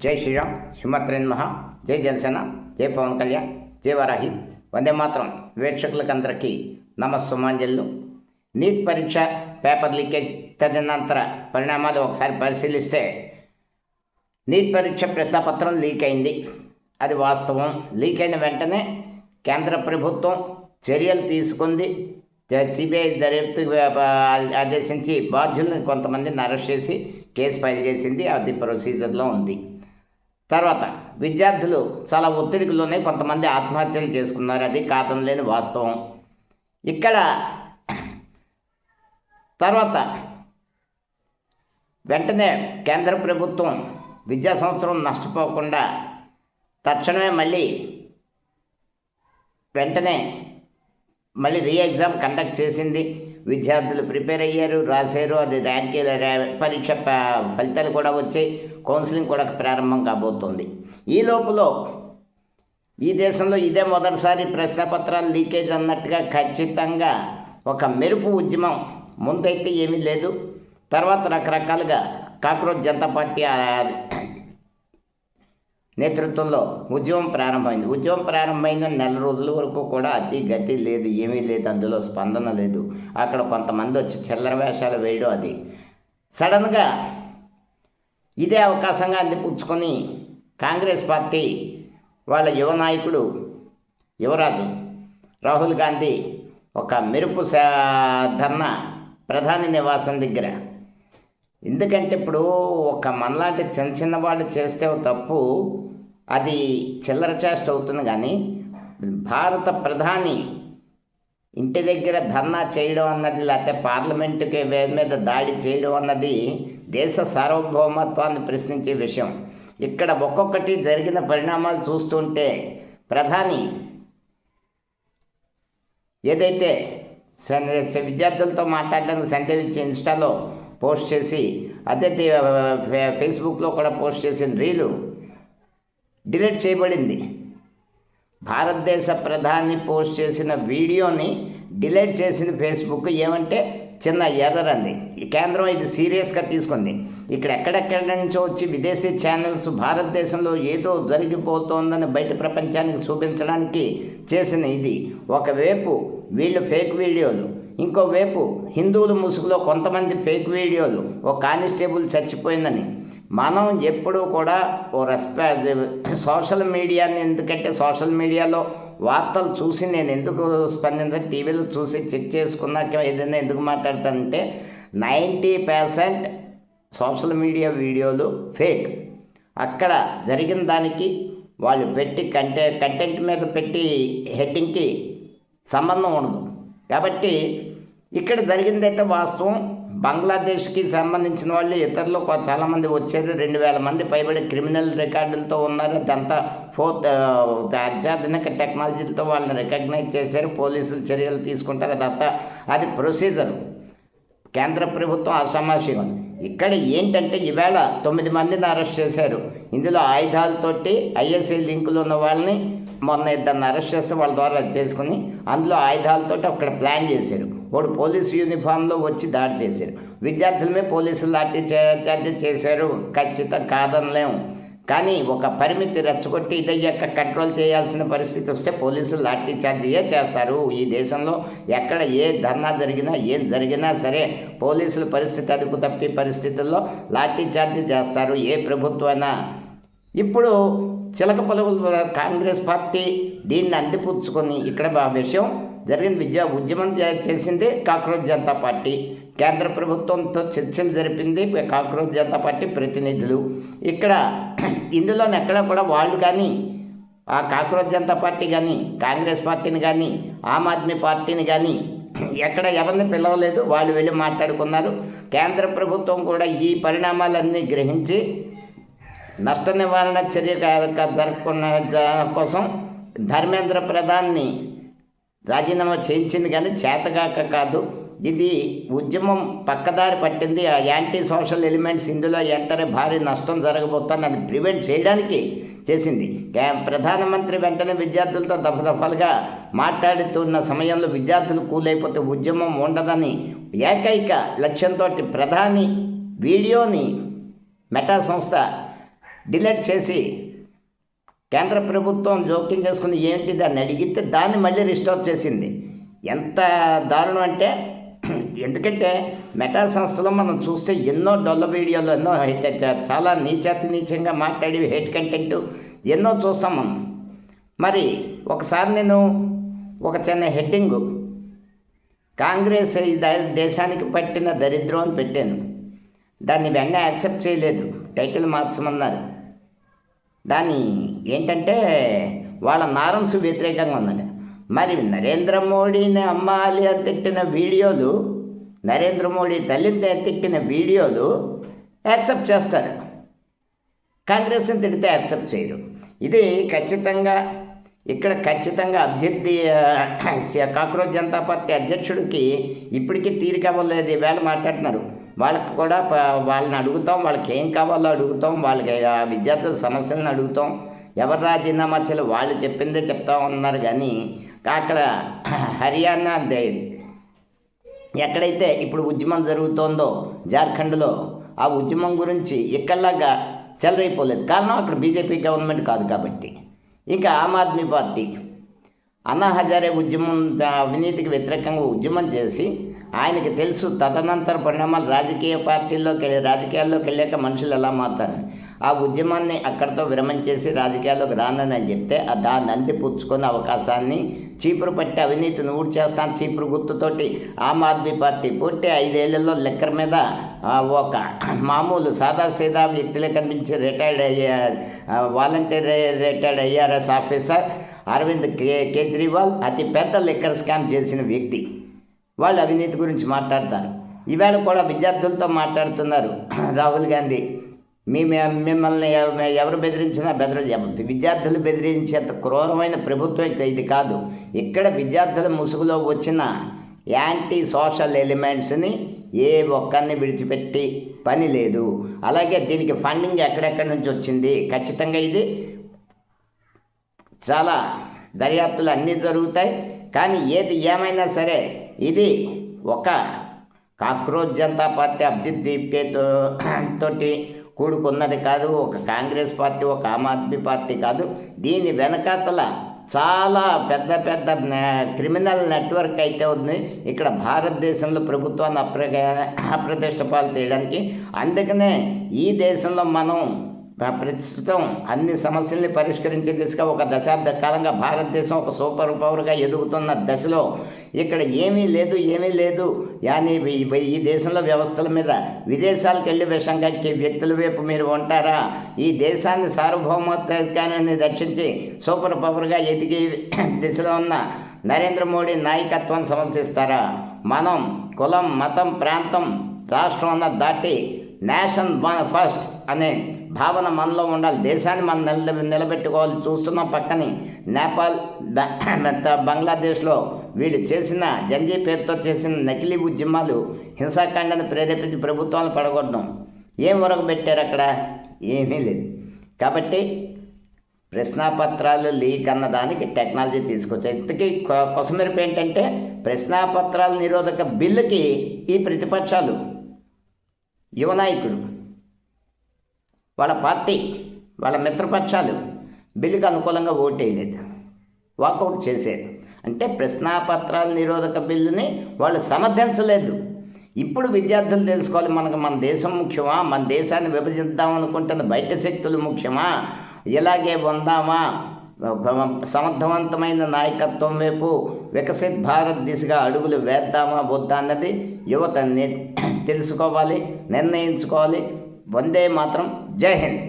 జై శ్రీరామ్, శ్రీమాత్రే నమః. జై జనసేన, జై పవన్ కళ్యాణ్, జై వారాహి. వందే మాత్రం వీక్షకులకందరికీ నమస్సుమాంజలు. నీట్ పరీక్ష పేపర్ లీకేజ్ తదనంతర పరిణామాలు ఒకసారి పరిశీలిస్తే నీట్ పరీక్ష ప్రశ్నపత్రం లీక్ అయింది. అది వాస్తవం. లీక్ అయిన వెంటనే కేంద్ర ప్రభుత్వం చర్యలు తీసుకుంది. సిబిఐ దర్యాప్తు ఆదేశించి బాధ్యులను కొంతమందిని అరెస్ట్ చేసి కేసు ఫైల్ చేసింది. అది ప్రొసీజర్లో ఉంది. తర్వాత విద్యార్థులు చాలా ఒత్తిడిలోనే కొంతమంది ఆత్మహత్యలు చేసుకున్నారు. అది కాదనలేని వాస్తవం. ఇక్కడ తర్వాత వెంటనే కేంద్ర ప్రభుత్వం విద్యా సంవత్సరం నష్టపోకుండా తక్షణమే వెంటనే రీ ఎగ్జామ్ కండక్ట్ చేసింది. విద్యార్థులు ప్రిపేర్ అయ్యారు, రాశారు. అది పరీక్ష ఫలితాలు కూడా వచ్చాయి. కౌన్సిలింగ్ కూడా ప్రారంభం కాబోతుంది. ఈ లోపల ఈ దేశంలో ఇదే మొదటిసారి ప్రశ్నపత్రాలు లీకేజ్ అన్నట్టుగా ఖచ్చితంగా ఒక మెరుపు ఉద్యమం ముందైతే ఏమీ లేదు. తర్వాత రకరకాలుగా కాక్రోచ్ జనతా పార్టీ నేతృత్వంలో ఉద్యమం ప్రారంభమైన నెల రోజుల వరకు కూడా అతి గతి లేదు, ఏమీ లేదు, అందులో స్పందన లేదు. అక్కడ కొంతమంది వచ్చి చిల్లర వేషాలు వేయడం, అది సడన్గా ఇదే అవకాశంగా అందిపుచ్చుకొని కాంగ్రెస్ పార్టీ వాళ్ళ యువ నాయకుడు యువరాజు రాహుల్ గాంధీ ఒక మెరుపు ధర్నా ప్రధాని నివాసం దగ్గర. ఎందుకంటే ఇప్పుడు ఒక మనలాంటి చిన్న వాళ్ళు చేస్తే తప్పు, అది చిల్లర చేష్ట అవుతుంది. కానీ భారత ప్రధాని ఇంటి దగ్గర ధర్నా చేయడం అన్నది, లేకపోతే పార్లమెంటుకి మీద దాడి చేయడం అన్నది దేశ సార్వభౌమత్వాన్ని ప్రశ్నించే విషయం. ఇక్కడ ఒక్కొక్కటి జరిగిన పరిణామాలు చూస్తుంటే ప్రధాని ఏదైతే విద్యార్థులతో మాట్లాడడానికి సందేహించి ఇన్స్టాలో పోస్ట్ చేసి, అదే ఫేస్బుక్లో కూడా పోస్ట్ చేసిన రీలు డిలీట్ చేయబడింది. భారతదేశ ప్రధాని పోస్ట్ చేసిన వీడియోని డిలీట్ చేసింది ఫేస్బుక్. ఏమంటే చిన్న ఎర్రర్ అంది. ఈ కేంద్రం ఇది సీరియస్గా తీసుకుంది. ఇక్కడ ఎక్కడెక్కడి నుంచో వచ్చి విదేశీ ఛానల్స్ భారతదేశంలో ఏదో జరిగిపోతోందని బయట ప్రపంచానికి చూపించడానికి చేసిన ఇది. ఒకవైపు వీళ్ళు ఫేక్ వీడియోలు, ఇంకోవైపు హిందువుల ముసుగులో కొంతమంది ఫేక్ వీడియోలు. ఓ కానిస్టేబుల్ చచ్చిపోయిందని. మనం ఎప్పుడూ కూడా సోషల్ మీడియాని, ఎందుకంటే సోషల్ మీడియాలో వార్తలు చూసి నేను ఎందుకు స్పందించాలి, టీవీలో చూసి చెక్ చేసుకున్నాక ఏదైనా ఎందుకు మాట్లాడతానంటే 90% సోషల్ మీడియా వీడియోలు ఫేక్. అక్కడ జరిగిన దానికి వాళ్ళు పెట్టి కంటెంట్ మీద పెట్టి హెడ్డింగ్కి సంబంధం ఉండదు. కాబట్టి ఇక్కడ జరిగిందైతే వాస్తవం. బంగ్లాదేశ్కి సంబంధించిన వాళ్ళు ఇతరులు చాలామంది వచ్చారు. 2000 మంది పైబడి క్రిమినల్ రికార్డులతో ఉన్నారు. అదంతా అత్యాధునిక టెక్నాలజీలతో వాళ్ళని రికగ్నైజ్ చేశారు. పోలీసులు చర్యలు తీసుకుంటారు. అది ప్రొసీజర్. కేంద్ర ప్రభుత్వం అసమాషిగా ఉంది. ఇక్కడ ఏంటంటే ఈవేళ 9 మందిని అరెస్ట్ చేశారు. ఇందులో ఆయుధాలతోటి ఐఎస్ఐ లింకులు ఉన్న వాళ్ళని మొన్న ఇద్దరిని అరెస్ట్ చేస్తే వాళ్ళ ద్వారా చేసుకుని అందులో ఆయుధాలతోటి అక్కడ ప్లాన్ చేశారు. వాడు పోలీసు యూనిఫామ్లో వచ్చి దాడి చేశారు. విద్యార్థులమే పోలీసులు లాఠీ చార్జ్ చేశారు. ఖచ్చితంగా కాదనలేము. కానీ ఒక పరిమితి రెచ్చగొట్టి ఇదయ్యాక కంట్రోల్ చేయాల్సిన పరిస్థితి వస్తే పోలీసులు లాఠీ చార్జ్ చేస్తారు. ఈ దేశంలో ఎక్కడ ఏ ధర్నా జరిగినా ఏం జరిగినా సరే పోలీసుల పరిస్థితి అదుపు తప్పి పరిస్థితుల్లో లాఠీ చార్జ్ చేస్తారు, ఏ ప్రభుత్వమైనా. ఇప్పుడు చిలక పలుకులు కాంగ్రెస్ పార్టీ దీన్ని అందిపుచ్చుకొని ఇక్కడ ఆ విషయం జరిగిన ఉద్యమం చేసింది కాక్రోచ్ జనతా పార్టీ. కేంద్ర ప్రభుత్వంతో చర్చలు జరిపింది కాక్రోచ్ జనతా పార్టీ ప్రతినిధులు. ఇక్కడ ఇందులోనే ఎక్కడ కూడా వాళ్ళు కానీ, ఆ కాక్రోచ్ జనతా పార్టీ కానీ, కాంగ్రెస్ పార్టీని కానీ, ఆమ్ ఆద్మీ పార్టీని కానీ ఎక్కడ ఎవరిని పిలవలేదు. వాళ్ళు వెళ్ళి మాట్లాడుకున్నారు. కేంద్ర ప్రభుత్వం కూడా ఈ పరిణామాలన్నీ గ్రహించి నష్ట నివారణ చర్య జరగకుండా కోసం ధర్మేంద్ర ప్రధాన్ని రాజీనామా చేయించింది. కానీ చేతగాక కాదు, ఇది ఉద్యమం పక్కదారి పట్టింది. ఆ యాంటీ సోషల్ ఎలిమెంట్స్ ఇందులో ఎంటర్ భారీ నష్టం జరగబోతుంది. అది ప్రివెంట్ చేయడానికి చేసింది. ప్రధానమంత్రి వెంటనే విద్యార్థులతో దఫదఫలుగా మాట్లాడుతున్న సమయంలో విద్యార్థులు కూలైపోతే ఉద్యమం ఉండదని ఏకైక లక్ష్యంతో ప్రధాని వీడియోని మెటా సంస్థ డిలీట్ చేసి కేంద్ర ప్రభుత్వం జోక్యం చేసుకుని ఏంటి దాన్ని అడిగితే దాన్ని మళ్ళీ రిస్టోర్ చేసింది. ఎంత దారుణం అంటే, ఎందుకంటే మెటా సంస్థలో మనం చూస్తే ఎన్నో డొల్ల వీడియోలు, ఎన్నో చాలా నీచంగా మాట్లాడి హేట్ కంటెంట్ ఎన్నో చూస్తాం మనం. మరి ఒకసారి నేను ఒక చిన్న హెడ్డింగు, కాంగ్రెస్ ఈ దేశానికి పట్టిన దరిద్రం అని పెట్టాను. దాన్ని వెంటనే యాక్సెప్ట్ చేయలేదు, టైటిల్ మార్చమన్నారు. దాన్ని ఏంటంటే వాళ్ళ నారమ్స్ వ్యతిరేకంగా ఉందండి. మరి నరేంద్ర మోడీని అమ్మాలి అని తిట్టిన వీడియోలు, నరేంద్ర మోడీ తల్లిని తిట్టిన వీడియోలు యాక్సెప్ట్ చేస్తారు, కాంగ్రెస్ని తిడితే యాక్సెప్ట్ చేయరు. ఇది ఖచ్చితంగా అభ్యర్థి కాక్రోచ్ జనతా పార్టీ అధ్యక్షుడికి ఇప్పటికీ తీరిక అవ్వలేదు. వేళ మాట్లాడుతున్నారు. వాళ్ళకి కూడా వాళ్ళని అడుగుతాం, వాళ్ళకి ఏం కావాలో అడుగుతాం, వాళ్ళకి విద్యార్థుల సమస్యలను అడుగుతాం, ఎవరు రాజీనామా చేయాలి వాళ్ళు చెప్పిందే చెప్తా ఉన్నారు. కానీ అక్కడ హర్యానా ఎక్కడైతే ఇప్పుడు ఉద్యమం జరుగుతోందో జార్ఖండ్లో, ఆ ఉద్యమం గురించి ఇక్కడలాగా చెలరైపోలేదు. కారణం అక్కడ బీజేపీ గవర్నమెంట్ కాదు కాబట్టి. ఇంకా ఆమ్ ఆద్మీ పార్టీ అన్నా హజారే ఉద్యమం, అవినీతికి వ్యతిరేకంగా ఉద్యమం చేసి ఆయనకి తెలుసు తదనంతర పరిణామాలు రాజకీయాల్లోకి వెళ్ళాక మనుషులు ఎలా మారుతారు. ఆ ఉద్యమాన్ని అక్కడితో విరమించేసి రాజకీయాల్లోకి రానని చెప్తే దాన్ని అందిపుచ్చుకునే అవకాశాన్ని చీపురు పట్టి అవినీతిని ఊడి చేస్తాను చీపురు గుర్తుతోటి ఆమ్ ఆద్మీ పార్టీ పుట్టి 5 ఏళ్లలో లెక్కర్ మీద ఒక మామూలు సాదాసీదా వ్యక్తులే కనిపించి volunteer retired IRS officer Arvind Kejriwal అతి పెద్ద లిక్కర్ స్కామ్ చేసిన వ్యక్తి. వాళ్ళు అవినీతి గురించి మాట్లాడతారు. ఈవేళ కూడా విద్యార్థులతో మాట్లాడుతున్నారు రాహుల్ గాంధీ. మిమ్మల్ని ఎవరు బెదిరించినా విద్యార్థులు బెదిరించేంత క్రూరమైన ప్రభుత్వం ఇది కాదు. ఇక్కడ విద్యార్థుల ముసుగులో వచ్చిన యాంటీ సోషల్ ఎలిమెంట్స్ని ఏ ఒక్కరిని విడిచిపెట్టి పని లేదు. అలాగే దీనికి ఫండింగ్ ఎక్కడెక్కడి నుంచి వచ్చింది, ఖచ్చితంగా ఇది చాలా దర్యాప్తులు అన్నీ జరుగుతాయి. కానీ ఏది ఏమైనా సరే ఇది ఒక కాక్రోచ్ జనతా పార్టీ అభిజిత్ దీప్కే తోటి కూడుకున్నది కాదు, ఒక కాంగ్రెస్ పార్టీ, ఒక ఆమ్ ఆద్మీ పార్టీ కాదు. దీని వెనకాతల చాలా పెద్ద క్రిమినల్ నెట్వర్క్ అయితే ఉంది ఇక్కడ భారతదేశంలో ప్రభుత్వాన్ని అప్రతిష్ట పాలు చేయడానికి. అందుకనే ఈ దేశంలో మనం ప్రస్తుతం అన్ని సమస్యల్ని పరిష్కరించే దిశగా ఒక దశాబ్ద కాలంగా భారతదేశం ఒక సూపర్ పవర్గా ఎదుగుతున్న దశలో ఇక్కడ ఏమీ లేదు కానీ ఈ దేశంలో వ్యవస్థల మీద విదేశాలకు వెళ్ళి విషం కక్కే వ్యక్తుల వైపు మీరు ఉంటారా? ఈ దేశాన్ని సార్వభౌమత్వాన్ని రక్షించి సూపర్ పవర్గా ఎదిగే దిశలో ఉన్న నరేంద్ర మోడీ నాయకత్వాన్ని సమర్థిస్తారా? మనం కులం, మతం, ప్రాంతం, రాష్ట్రం అన్న దాటి నేషన్ ఫస్ట్ అనే భావన మనలో ఉండాలి. దేశాన్ని మనం నిలబెట్టుకోవాలి. చూస్తున్నాం పక్కని నేపాల్, బంగ్లాదేశ్లో వీళ్ళు చేసిన జంజీ పేరుతో చేసిన నకిలీ ఉద్యమాలు హింసాకాండాన్ని ప్రేరేపించి ప్రభుత్వాలను పడగొట్టడం. ఏం పెట్టారు అక్కడ? ఏమీ లేదు. కాబట్టి ప్రశ్నాపత్రాలు లీక్ అన్నదానికి టెక్నాలజీ తీసుకొచ్చారు. ఇంతకీ కొసమెరుపు ఏంటంటే ప్రశ్నాపత్రాల నిరోధక బిల్లుకి ఈ ప్రతిపక్షాలు, యువ నాయకుడు, వాళ్ళ పార్టీ, వాళ్ళ మిత్రపక్షాలు బిల్లుకు అనుకూలంగా ఓటేయలేదు, వాకౌట్ చేశారు. అంటే ప్రశ్నాపత్రాల నిరోధక బిల్లుని వాళ్ళు సమర్థించలేదు. ఇప్పుడు విద్యార్థులు తెలుసుకోవాలి, మన దేశం ముఖ్యమా, మన దేశాన్ని విభజిద్దాం అనుకుంటున్న బయట శక్తులు ముఖ్యమా, ఇలాగే ఉందామా, సమర్థవంతమైన నాయకత్వం వైపు వికసిత్ భారత్ దిశగా అడుగులు వేద్దామా వద్దా అన్నది యువత తెలుసుకోవాలి, నిర్ణయించుకోవాలి. వందే మాత్రం. జై హింద్.